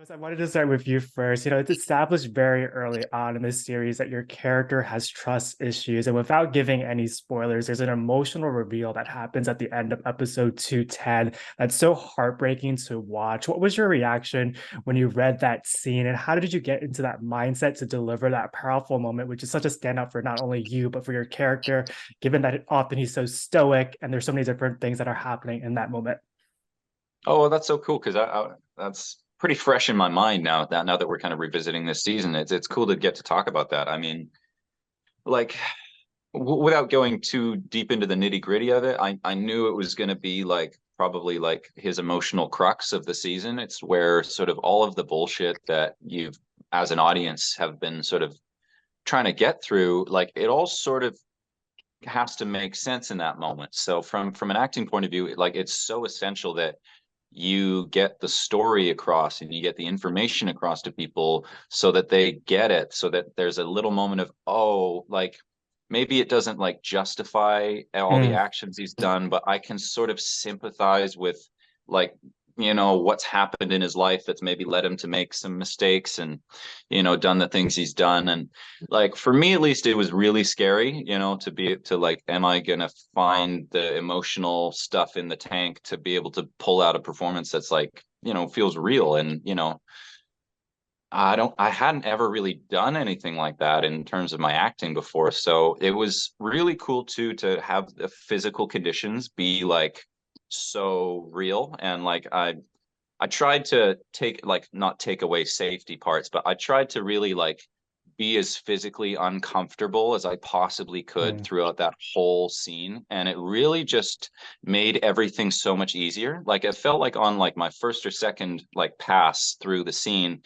I wanted to start with you first. It's established very early on in this series that your character has trust issues. And without giving any spoilers, there's an emotional reveal that happens at the end of episode 210 that's so heartbreaking to watch. What was your reaction when you read that scene? And how did you get into that mindset to deliver that powerful moment, which is such a standout for not only you, but for your character, given that often he's so stoic and there's so many different things that are happening in that moment? Oh, well, that's so cool because that's pretty fresh in my mind now that we're kind of revisiting this season. It's cool to get to talk about that. I mean, like without going too deep into the nitty-gritty of it, I knew it was going to be like probably like his emotional crux of the season. It's where sort of all of the bullshit that you've as an audience have been sort of trying to get through, like it all sort of has to make sense in that moment. So from an acting point of view, like it's so essential that you get the story across and you get the information across to people so that they get it, so that there's a little moment of, oh, like maybe it doesn't like justify all the Mm, actions he's done, but I can sort of sympathize with like what's happened in his life that's maybe led him to make some mistakes and done the things he's done. And like for me at least, it was really scary, to be to like, am I gonna find the emotional stuff in the tank to be able to pull out a performance that's like, feels real. And I hadn't ever really done anything like that in terms of my acting before. So it was really cool too to have the physical conditions be like so real. And like I tried to take like not take away safety parts, but I tried to really like be as physically uncomfortable as I possibly could mm, throughout that whole scene. And it really just made everything so much easier. Like it felt like on like my first or second like pass through the scene,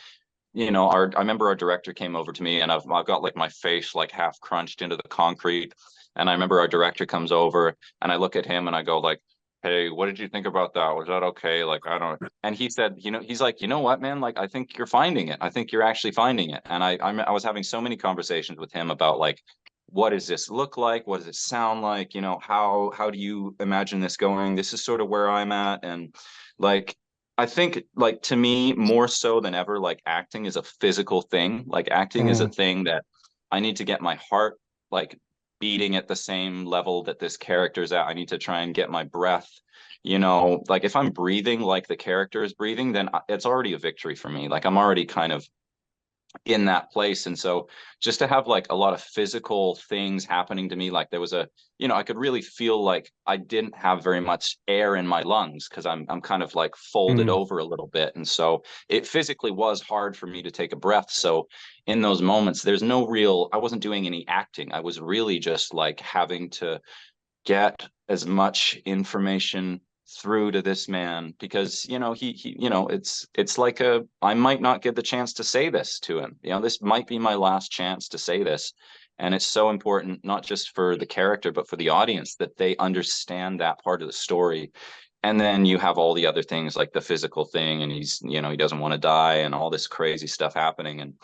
I remember our director came over to me and I've got like my face like half crunched into the concrete. And I remember our director comes over and I look at him and I go like, hey, what did you think about that? Was that okay? Like, I don't. And he said, he's like, you know what, man? Like, I think you're finding it. I think you're actually finding it. And I was having so many conversations with him about like, what does this look like? What does it sound like? How do you imagine this going? This is sort of where I'm at. And like, I think like to me, more so than ever, like acting is a physical thing. Like acting is a mm. thing that I need to get my heart like beating at the same level that this character's at. I need to try and get my breath, like if I'm breathing like the character is breathing, then it's already a victory for me. Like I'm already kind of in that place. And so just to have like a lot of physical things happening to me, like there was I could really feel like I didn't have very much air in my lungs because I'm kind of like folded Mm. over a little bit. And so it physically was hard for me to take a breath. So in those moments, I wasn't doing any acting. I was really just like having to get as much information through to this man because he it's like I might not get the chance to say this to him. This might be my last chance to say this, and it's so important not just for the character but for the audience that they understand that part of the story. And then you have all the other things like the physical thing, and he doesn't want to die and all this crazy stuff happening. And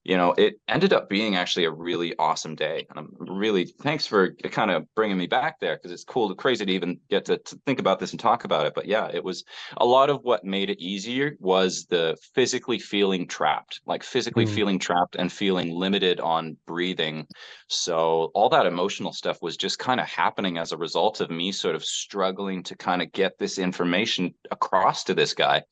it ended up being actually a really awesome day. And I'm really thanks for kind of bringing me back there because it's cool, crazy to even get to think about this and talk about it. But yeah, it was a lot of what made it easier was the physically Mm. feeling trapped and feeling limited on breathing. So all that emotional stuff was just kind of happening as a result of me sort of struggling to kind of get this information across to this guy.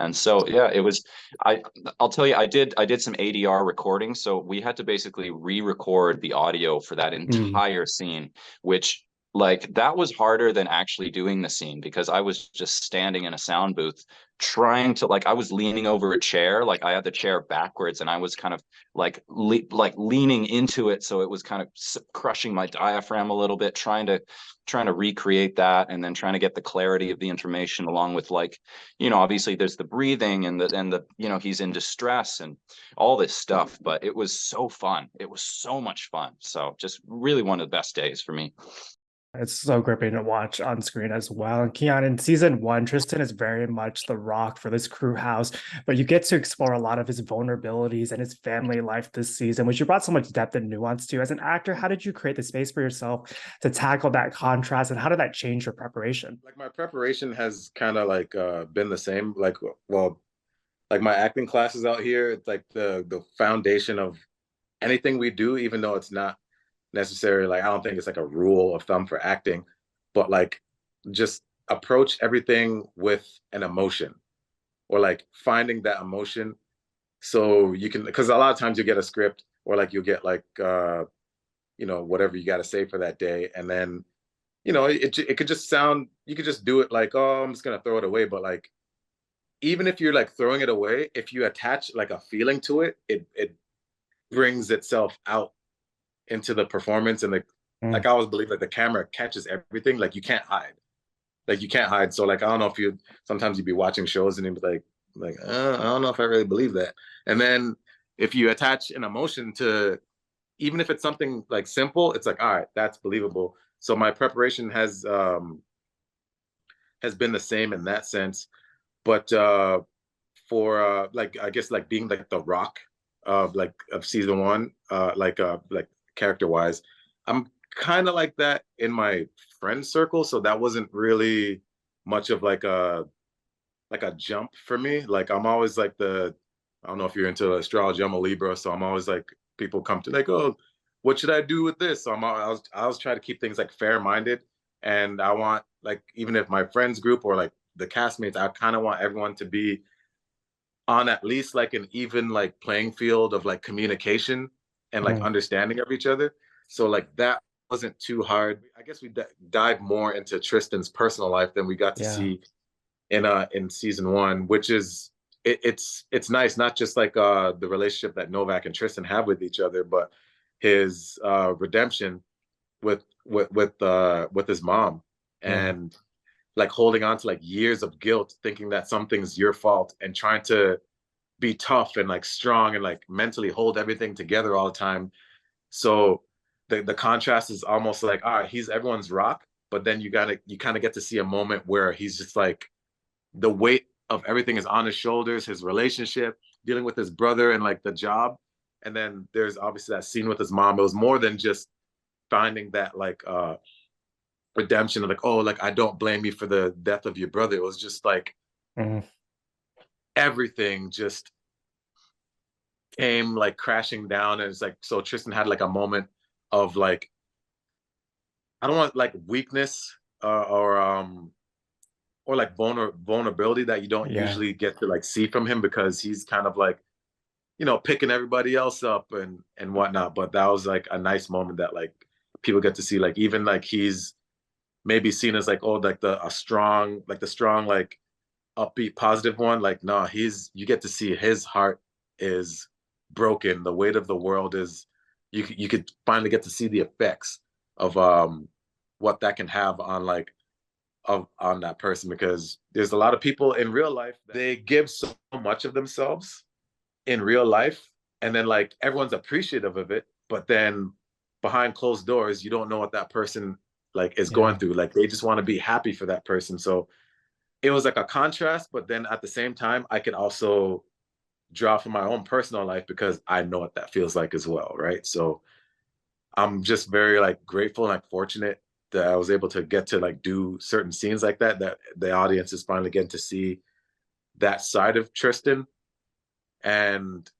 And so yeah, it was I I'll tell you, I did some ADR recording, so we had to basically re-record the audio for that Mm. entire scene, which like that was harder than actually doing the scene because I was just standing in a sound booth trying to like I was leaning over a chair, like I had the chair backwards and I was kind of like leaning into it, so it was kind of crushing my diaphragm a little bit, trying to recreate that and then trying to get the clarity of the information along with like obviously there's the breathing and the he's in distress and all this stuff. But it was so fun. It was so much fun. So just really one of the best days for me. It's so gripping to watch on screen as well. And Keon, in season one, Tristan is very much the rock for this crew house, but you get to explore a lot of his vulnerabilities and his family life this season, which you brought so much depth and nuance to. As an actor, how did you create the space for yourself to tackle that contrast, and how did that change your preparation? Like my preparation has kind of like been the same. Like, well, like my acting classes out here, it's like the foundation of anything we do, even though it's not necessarily like I don't think it's like a rule of thumb for acting, but like just approach everything with an emotion or like finding that emotion so you can because a lot of times you get a script or like you'll get like whatever you got to say for that day and then it could just sound you could just do it like oh I'm just gonna throw it away but like even if you're like throwing it away if you attach like a feeling to it it brings itself out into the performance and like Mm. I always believe like the camera catches everything like you can't hide so like I don't know if you sometimes you'd be watching shows and you'd be like I don't know if I really believe that and then if you attach an emotion to even if it's something like simple it's like all right that's believable so my preparation has been the same in that sense but for like I guess like being like the rock of like of season one like character wise I'm kind of like that in my friend circle so that wasn't really much of like a jump for me like I'm always like the I don't know if you're into astrology I'm a Libra so I'm always like people come to like oh what should I do with this so I was trying to keep things like fair minded and I want like even if my friends group or like the castmates I kind of want everyone to be on at least like an even like playing field of like communication and like Mm. understanding of each other. So like that wasn't too hard. I guess we dive more into Tristan's personal life than we got to Yeah. see in season one, which is it's nice, not just like the relationship that Novak and Tristan have with each other, but his redemption with his mom Yeah. and like holding on to like years of guilt, thinking that something's your fault and trying to be tough and like strong and like mentally hold everything together all the time. So the contrast is almost like, all right, he's everyone's rock, but then you kind of get to see a moment where he's just like the weight of everything is on his shoulders, his relationship, dealing with his brother and like the job. And then there's obviously that scene with his mom. It was more than just finding that like redemption of like, oh, like I don't blame you for the death of your brother. It was just like Mm. everything just came like crashing down. And it's like so Tristan had like a moment of like I don't want like weakness or like vulnerability that you don't Yeah. usually get to like see from him because he's kind of like picking everybody else up and whatnot. But that was like a nice moment that like people get to see like even like he's maybe seen as like oh like the strong like upbeat positive one like no he's you get to see his heart is broken the weight of the world is you could finally get to see the effects of what that can have on like on that person because there's a lot of people in real life they give so much of themselves in real life and then like everyone's appreciative of it but then behind closed doors you don't know what that person like is going Yeah. through like they just want to be happy for that person so it was like a contrast but then at the same time I could also draw from my own personal life because I know what that feels like as well right so I'm just very like grateful and like fortunate that I was able to get to like do certain scenes like that that the audience is finally getting to see that side of Tristan and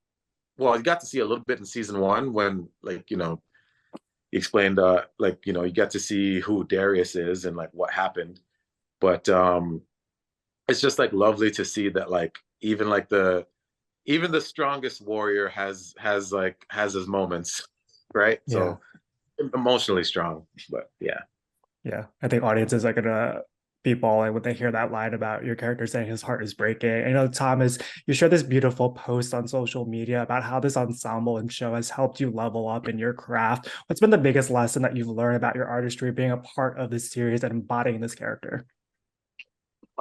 well, I got to see a little bit in season one when like he explained like you get to see who Darius is and like what happened but it's just like lovely to see that like even the strongest warrior has his moments right Yeah. so emotionally strong but yeah. Yeah, I think audiences are gonna be bawling when they hear that line about your character saying his heart is breaking. And, Thomas, you shared this beautiful post on social media about how this ensemble and show has helped you level up in your craft. What's been the biggest lesson that you've learned about your artistry being a part of this series and embodying this character?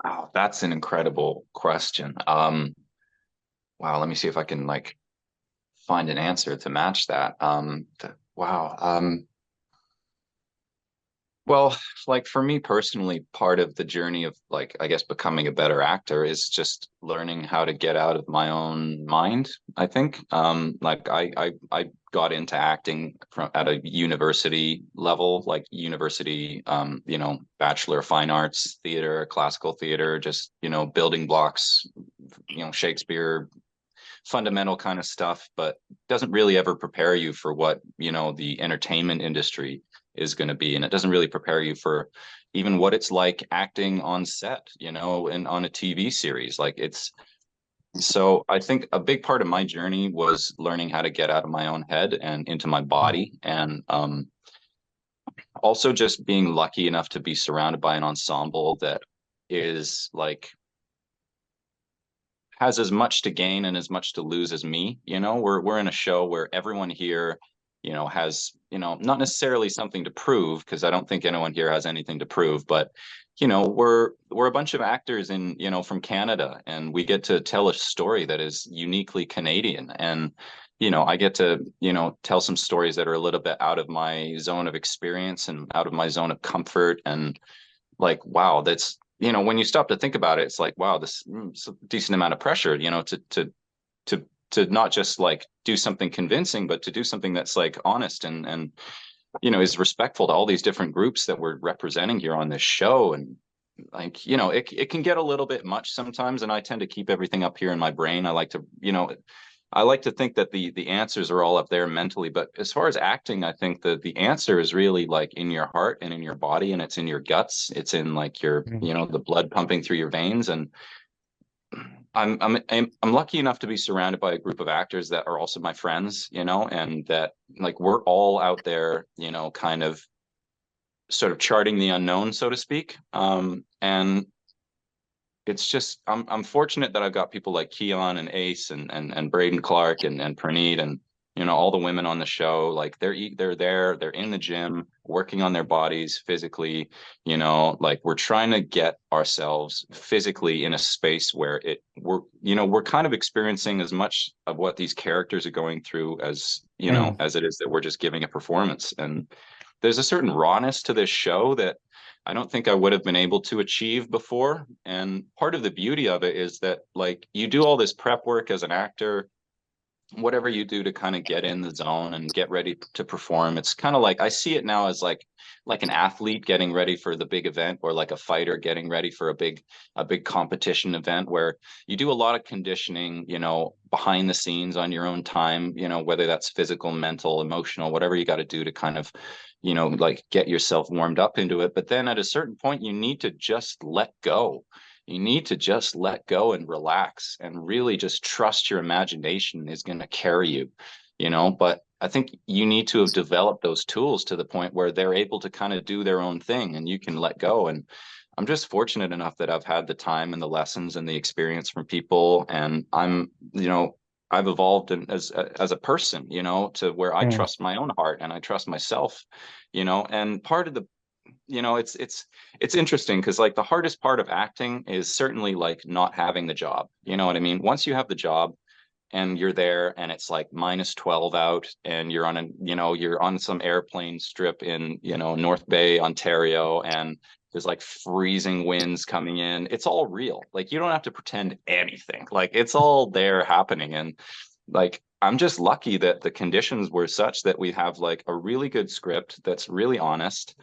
Wow, that's an incredible question. Wow, let me see if I can like find an answer to match that. Wow. Well, like for me personally, part of the journey of like, I guess becoming a better actor is just learning how to get out of my own mind, I think. Like I got into acting from at a university level, like university, Bachelor of Fine Arts theater, classical theater, just, building blocks, Shakespeare, fundamental kind of stuff, but doesn't really ever prepare you for what, the entertainment industry is going to be. And it doesn't really prepare you for even what it's like acting on set, and on a TV series. So I think a big part of my journey was learning how to get out of my own head and into my body. And also just being lucky enough to be surrounded by an ensemble that is has as much to gain and as much to lose as me. We're in a show where everyone here, has, not necessarily something to prove, because I don't think anyone here has anything to prove, but we're a bunch of actors from Canada, and we get to tell a story that is uniquely Canadian. And I get to tell some stories that are a little bit out of my zone of experience and out of my zone of comfort. And wow, that's when you stop to think about it, it's like, wow, this is a decent amount of pressure, to not just do something convincing, but to do something that's honest and is respectful to all these different groups that we're representing here on this show. And it can get a little bit much sometimes, and I tend to keep everything up here in my brain. I like to think that the answers are all up there mentally, but as far as acting, I think that the answer is really in your heart and in your body, and it's in your guts. It's in your, the blood pumping through your veins. And I'm lucky enough to be surrounded by a group of actors that are also my friends, and that we're all out there, kind of sort of charting the unknown, so to speak. And it's just I'm fortunate that I've got people like Kheon and Ace and Braden Clark and Praneet and all the women on the show. They're there, they're in the gym working on their bodies physically. We're trying to get ourselves physically in a space where we're kind of experiencing as much of what these characters are going through as as it is that we're just giving a performance. And there's a certain rawness to this show that I don't think I would have been able to achieve before. And part of the beauty of it is that you do all this prep work as an actor, whatever you do to kind of get in the zone and get ready to perform. It's kind of I see it now as like an athlete getting ready for the big event, or like a fighter getting ready for a big competition event, where you do a lot of conditioning, behind the scenes on your own time, whether that's physical, mental, emotional, whatever you got to do to kind of get yourself warmed up into it. But then at a certain point, you need to just let go. You need to just let go and relax and really just trust your imagination is going to carry you, but I think you need to have developed those tools to the point where they're able to kind of do their own thing and you can let go. And I'm just fortunate enough that I've had the time and the lessons and the experience from people. And I've evolved as a person, to where I trust my own heart and I trust myself, and part of the, it's interesting because the hardest part of acting is certainly not having the job. You know what I mean? Once you have the job and you're there and it's -12 out and you're you're on some airplane strip in, North Bay, Ontario, and there's freezing winds coming in. It's all real. You don't have to pretend anything. It's all there happening. And I'm just lucky that the conditions were such that we have a really good script that's really honest.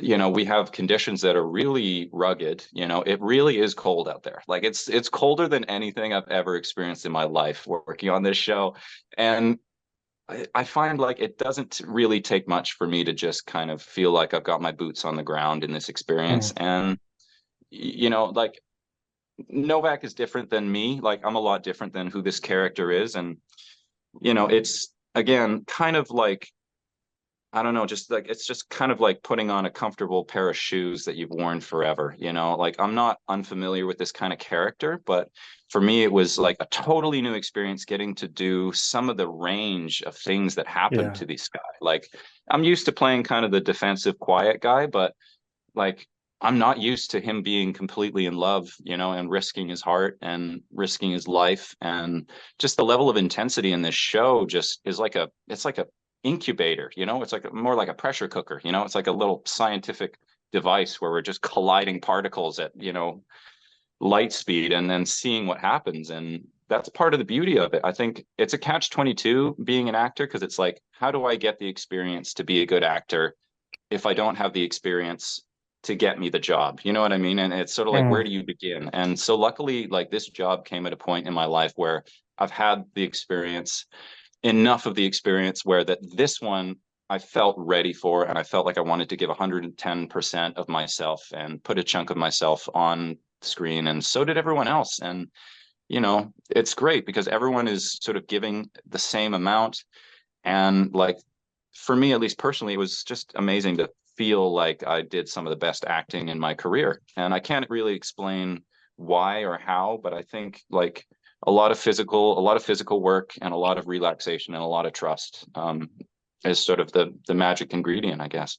We have conditions that are really rugged. It really is cold out there. It's colder than anything I've ever experienced in my life working on this show. And I find it doesn't really take much for me to just kind of feel like I've got my boots on the ground in this experience. And, Novak is different than me. I'm a lot different than who this character is. And, it's again, kind of I don't know, just it's just kind of putting on a comfortable pair of shoes that you've worn forever, I'm not unfamiliar with this kind of character, but for me, it was a totally new experience getting to do some of the range of things that happen to this guy. I'm used to playing kind of the defensive, quiet guy, but I'm not used to him being completely in love, and risking his heart and risking his life. And just the level of intensity in this show just is it's like a incubator, it's more like a pressure cooker, it's like a little scientific device where we're just colliding particles at light speed and then seeing what happens. And that's part of the beauty of it. I think it's a catch-22 being an actor, because it's how do I get the experience to be a good actor if I don't have the experience to get me the job. You know what I mean? And it's sort of like, where Mm. do you begin? And so luckily, like this job came at a point in my life where I've had the experience, enough of the experience where that this one I felt ready for, and I felt like I wanted to give 110% of myself and put a chunk of myself on screen. And so did everyone else. And, you know, it's great because everyone is sort of giving the same amount. And like, for me, at least personally, it was just amazing to feel like I did some of the best acting in my career. And I can't really explain why or how, but I think like a lot of physical work and a lot of relaxation and a lot of trust is sort of the magic ingredient, I guess.